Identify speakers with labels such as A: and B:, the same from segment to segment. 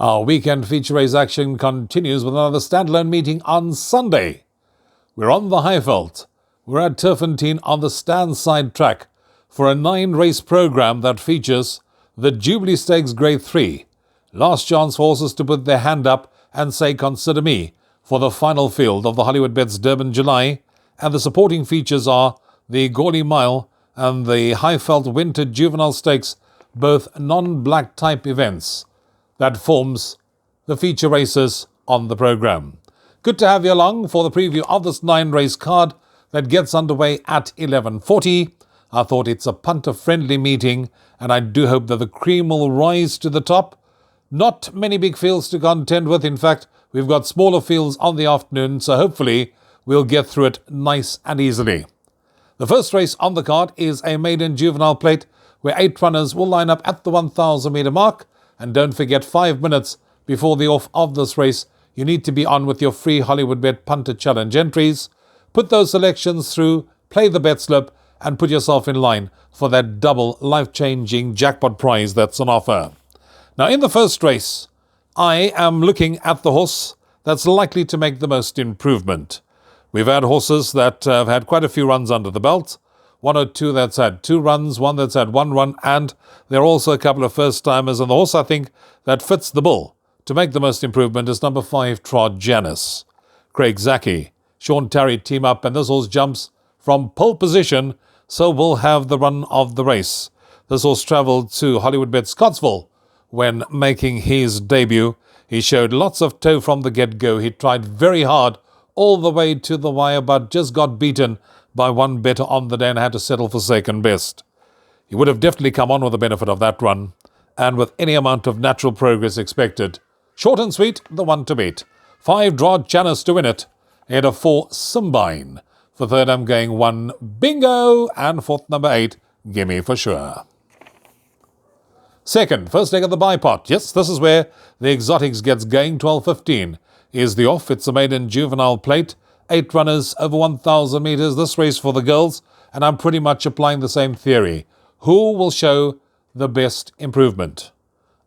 A: Our weekend feature race action continues with another standalone meeting on Sunday. We're on the Highveld. We're at Turffontein on the stand-side track for a 9-race program that features the Jubilee Stakes Grade 3. Last chance for horses to put their hand up and say, "Consider me," for the final field of the Hollywoodbets Durban July, and the supporting features are the Gawley Mile and the Highveld Winter Juvenile Stakes, both non-black type events. That forms the feature races on the program. Good to have you along for the preview of this 9-race card that gets underway at 11:40. I thought it's a punter-friendly meeting, and I do hope that the cream will rise to the top. Not many big fields to contend with. In fact, we've got smaller fields on the afternoon, so hopefully we'll get through it nice and easily. The first race on the card is a maiden juvenile plate where 8 runners will line up at the 1,000-metre mark. And don't forget, 5 minutes before the off of this race, you need to be on with your free Hollywoodbet Punter Challenge entries. Put those selections through, play the bet slip, and put yourself in line for that double life-changing jackpot prize that's on offer. Now, in the first race, I am looking at the horse that's likely to make the most improvement. We've had horses that have had quite a few runs under the belt. 1 or 2 that's had 2 runs, 1 that's had 1 run, and there are also a couple of first-timers. And the horse, I think, that fits the bill to make the most improvement is number 5, Trod Janice. Craig Zaki, Sean Tarry team up, and this horse jumps from pole position, so we'll have the run of the race. This horse travelled to Hollywoodbets Scottsville when making his debut. He showed lots of toe from the get-go. He tried very hard all the way to the wire, but just got beaten by 1 better on the day and had to settle for second best. He would have definitely come on with the benefit of that run, and with any amount of natural progress expected. Short and sweet, the one to beat. 5, Trod Janice to win it. Ahead of 4, Simbine. For third, I'm going 1, Bingo, and fourth, number 8, Gimme for Sure. Second, first leg of the bipot. Yes, this is where the exotics gets going. 12:15 is the off. It's a maiden juvenile plate. 8 runners over 1,000 metres. This race for the girls, and I'm pretty much applying the same theory. Who will show the best improvement?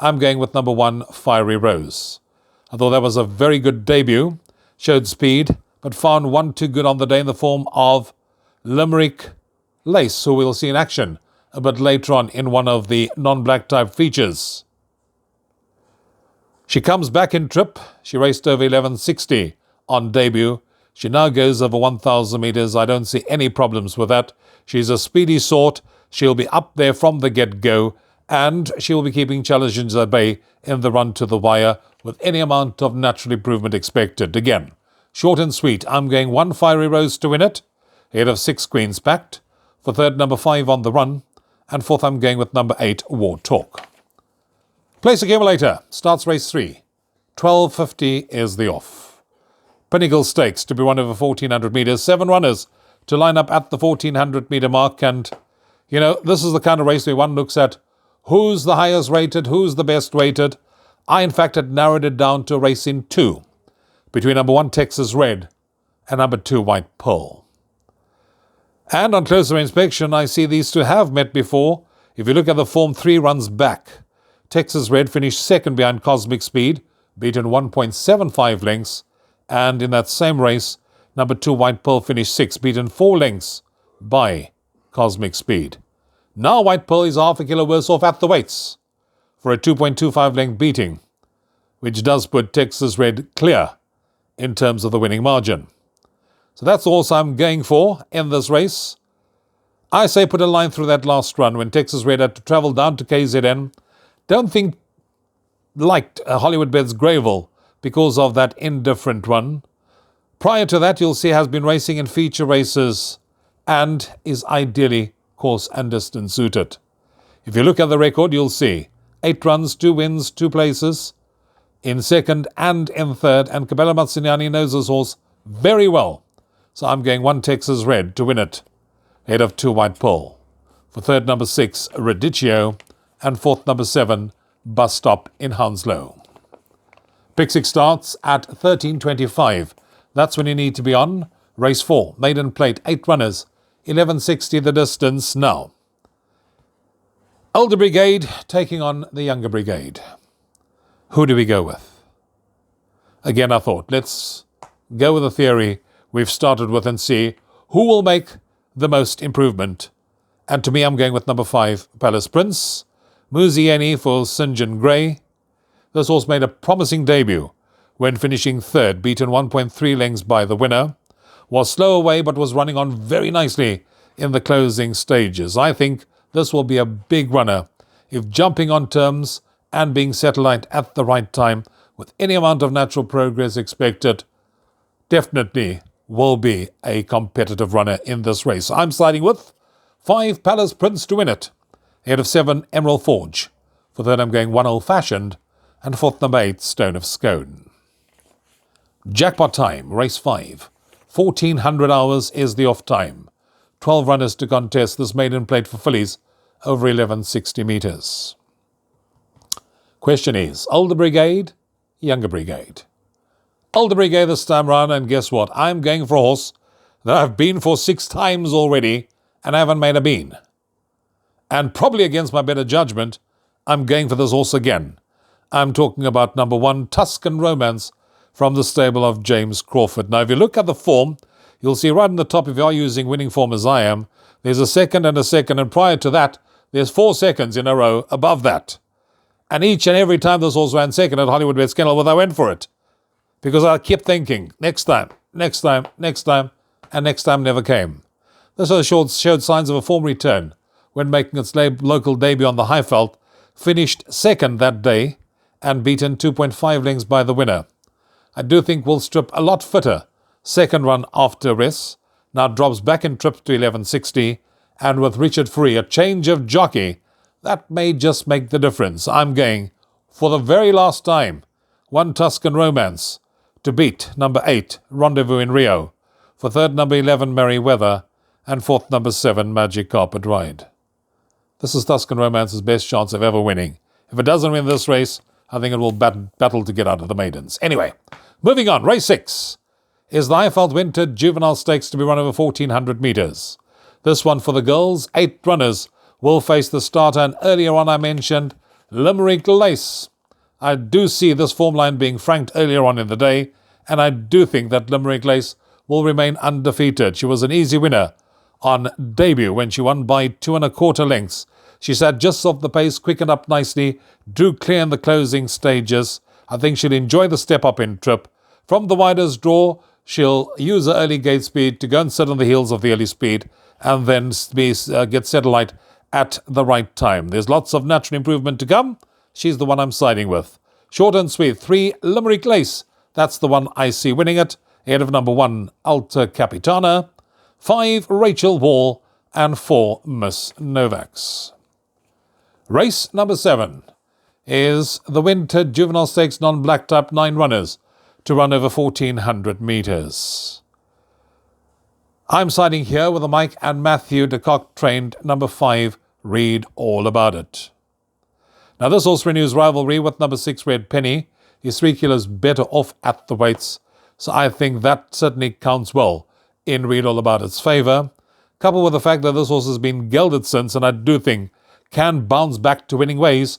A: I'm going with number 1, Fiery Rose. I thought that was a very good debut. Showed speed, but found 1 too good on the day in the form of Limerick Lace, who we'll see in action a bit later on in one of the non-black type features. She comes back in trip. She raced over 11:60 on debut. She now goes over 1,000 metres. I don't see any problems with that. She's a speedy sort. She'll be up there from the get-go, and she will be keeping challenges at bay in the run to the wire with any amount of natural improvement expected. Again, short and sweet, I'm going 1, Fiery Rose to win it. Ahead of 6, Queen's Pact. For third, number 5 on the run. And fourth, I'm going with number 8, War Talk. Place accumulator starts race 3. 12:50 is the off. Pinnacle Stakes to be run over 1,400 metres. 7 runners to line up at the 1,400-metre mark. And, you know, this is the kind of race where one looks at who's the highest rated, who's the best rated. I, in fact, had narrowed it down to a race in 2 between number 1, Texas Red, and number 2, White Pearl. And on closer inspection, I see these two have met before. If you look at the form 3 runs back, Texas Red finished second behind Cosmic Speed, beaten 1.75 lengths. And in that same race, number 2, White Pearl, finished 6th, beaten 4 lengths by Cosmic Speed. Now White Pearl is half a kilo worse off at the weights for a 2.25 length beating, which does put Texas Red clear in terms of the winning margin. So that's all I'm going for in this race. I say put a line through that last run when Texas Red had to travel down to KZN. Don't think liked Hollywoodbets Greyville because of that indifferent run. Prior to that, you'll see has been racing in feature races and is ideally course and distance suited. If you look at the record, you'll see 8 runs, 2 wins, 2 places in second and in third. And Cabela Matsiniani knows this horse very well. So I'm going 1, Texas Red to win it. Ahead of 2, White Pearl. For third, number 6, Radicchio. And fourth, number 7, Bus Stop in Hounslow. Pick 6 starts at 13:25. That's when you need to be on. Race 4, maiden plate, 8 runners. 11:60 the distance now. Older Brigade taking on the Younger Brigade. Who do we go with? Again, I thought, let's go with the theory we've started with and see who will make the most improvement. And to me, I'm going with number 5, Palace Prince. Muzieni for St. John Grey. This horse made a promising debut when finishing third, beaten 1.3 lengths by the winner. Was slow away but was running on very nicely in the closing stages. I think this will be a big runner if jumping on terms and being satellite at the right time with any amount of natural progress expected, definitely will be a competitive runner in this race. I'm siding with 5 Palace Prince to win it, ahead of 7 Emerald Forge. For third, I'm going 1 Old Fashioned, and fourth, number 8 Stone of Scone. Jackpot time, race 5. 1400 hours is the off time. 12 runners to contest this maiden plate for fillies over 1160 metres. Question is, older brigade, younger brigade? Older brigade this time round, and guess what? I'm going for a horse that I've been for 6 times already and I haven't made a bean. And probably against my better judgment, I'm going for this horse again. I'm talking about number 1, Tuscan Romance, from the stable of James Crawford. Now, if you look at the form, you'll see right in the top, if you are using winning form as I am, there's a second, and prior to that, there's 4 seconds in a row above that. And each and every time this horse ran second at Hollywoodbets Kennel, I went for it. Because I kept thinking, next time, and next time never came. This showed signs of a form return when making its local debut on the Highveld, finished second that day and beaten 2.5 lengths by the winner. I do think will strip a lot fitter second run after rest, now drops back in trip to 1160, and with Richard Free, a change of jockey, that may just make the difference. I'm going for the very last time, 1 Tuscan Romance to beat number 8 Rendezvous in Rio, for third, number 11 Merryweather, and fourth, number 7 Magic Carpet Ride. This is Tuscan Romance's best chance of ever winning. If it doesn't win this race, I think it will battle to get out of the maidens. Anyway, moving on, race 6 is the Highveld Winter Juvenile Stakes to be run over 1400 metres. This one for the girls, 8 runners will face the starter, and earlier on I mentioned Limerick Lace. I do see this form line being franked earlier on in the day, and I do think that Limerick Lace will remain undefeated. She was an easy winner on debut when she won by 2 1/4 lengths. She sat just off the pace, quickened up nicely, drew clear in the closing stages. I think she'll enjoy the step up in trip. From the widest draw, she'll use her early gate speed to go and sit on the heels of the early speed and then get satellite at the right time. There's lots of natural improvement to come. She's the one I'm siding with. Short and sweet, 3 Limerick Lace. That's the one I see winning it, ahead of number 1 Alta Capitana, 5 Rachel Wall, and 4 Miss Novaks. Race number 7 is the Winter Juvenile Stakes non-black type, 9 runners to run over 1400 metres. I'm siding here with the Mike and Matthew de Kock trained number 5 Read All About It. Now this horse renews rivalry with number 6 Red Penny. He's 3 kilos better off at the weights, so I think that certainly counts well in Read All About It's favour, coupled with the fact that this horse has been gelded since, and I do think can bounce back to winning ways.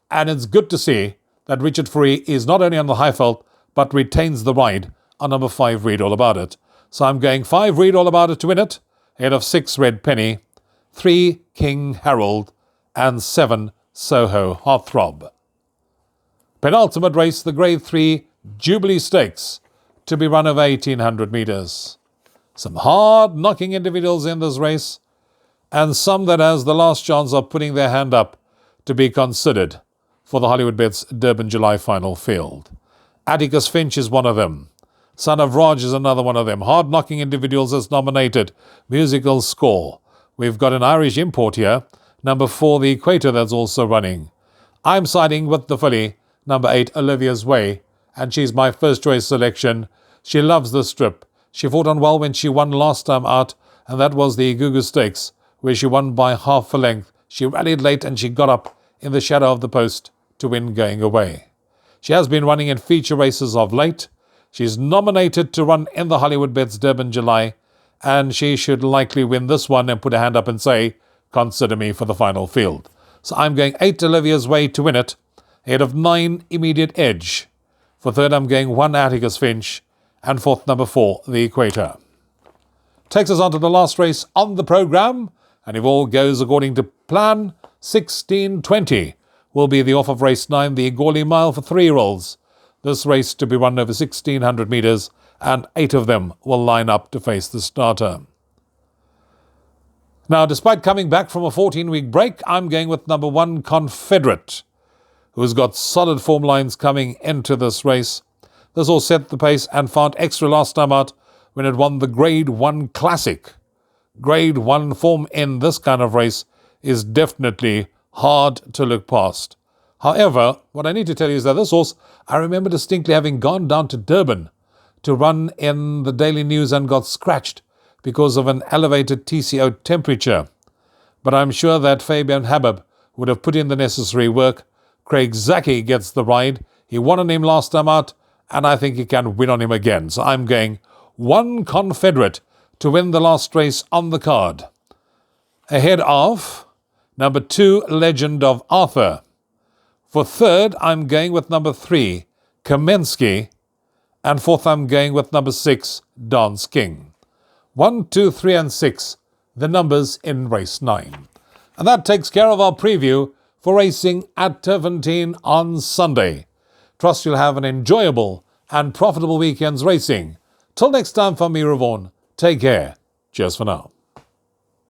A: And it's good to see that Richard Free is not only on the Highveld, but retains the ride on number 5 Read All About It. So I'm going 5 Read All About It to win it, ahead of 6 Red Penny, 3 King Harold, and 7 Soho Heartthrob. Penultimate race, the Grade 3 Jubilee Stakes, to be run over 1800 metres. Some hard-knocking individuals in this race, and some that has the last chance of putting their hand up to be considered for the Hollywoodbets Durban July final field. Atticus Finch is one of them. Son of Raj is another one of them. Hard-knocking individuals as nominated. Musical Score. We've got an Irish import here, number 4 The Equator, that's also running. I'm siding with the filly, number 8 Olivia's Way, and she's my first choice selection. She loves the strip. She fought on well when she won last time out, and that was the Igugu Stakes, where she won by half a length. She rallied late and she got up in the shadow of the post to win going away. She has been running in feature races of late. She's nominated to run in the Hollywoodbets Durban July, and she should likely win this one and put her hand up and say, consider me for the final field. So I'm going 8 Olivia's Way to win it, ahead of 9 Immediate Edge. For third, I'm going 1 Atticus Finch, and fourth, number 4, The Equator. Takes us on to the last race on the programme, and if all goes according to plan, 16:20 will be the off of race 9, the Igorli Mile for 3-year-olds. This race to be run over 1,600 metres, and 8 of them will line up to face the starter. Now, despite coming back from a 14-week break, I'm going with number 1, Confederate, who's got solid form lines coming into this race. This all set the pace and found extra last time out when it won the Grade 1 Classic. Grade 1 form in this kind of race is definitely hard to look past. However, what I need to tell you is that this horse, I remember distinctly having gone down to Durban to run in the Daily News and got scratched because of an elevated TCO temperature. But I'm sure that Fabian Habib would have put in the necessary work. Craig Zaki gets the ride. He won on him last time out, and I think he can win on him again. So I'm going 1 Confederate to win the last race on the card. Ahead of number 2, Legend of Arthur. For third, I'm going with number 3, Kamensky. And fourth, I'm going with number 6, Dance King. 1, 2, 3, and 6, the numbers in race 9. And that takes care of our preview for racing at Turffontein on Sunday. Trust you'll have an enjoyable and profitable weekend's racing. Till next time from me, Rouvaun, take care. Cheers for now.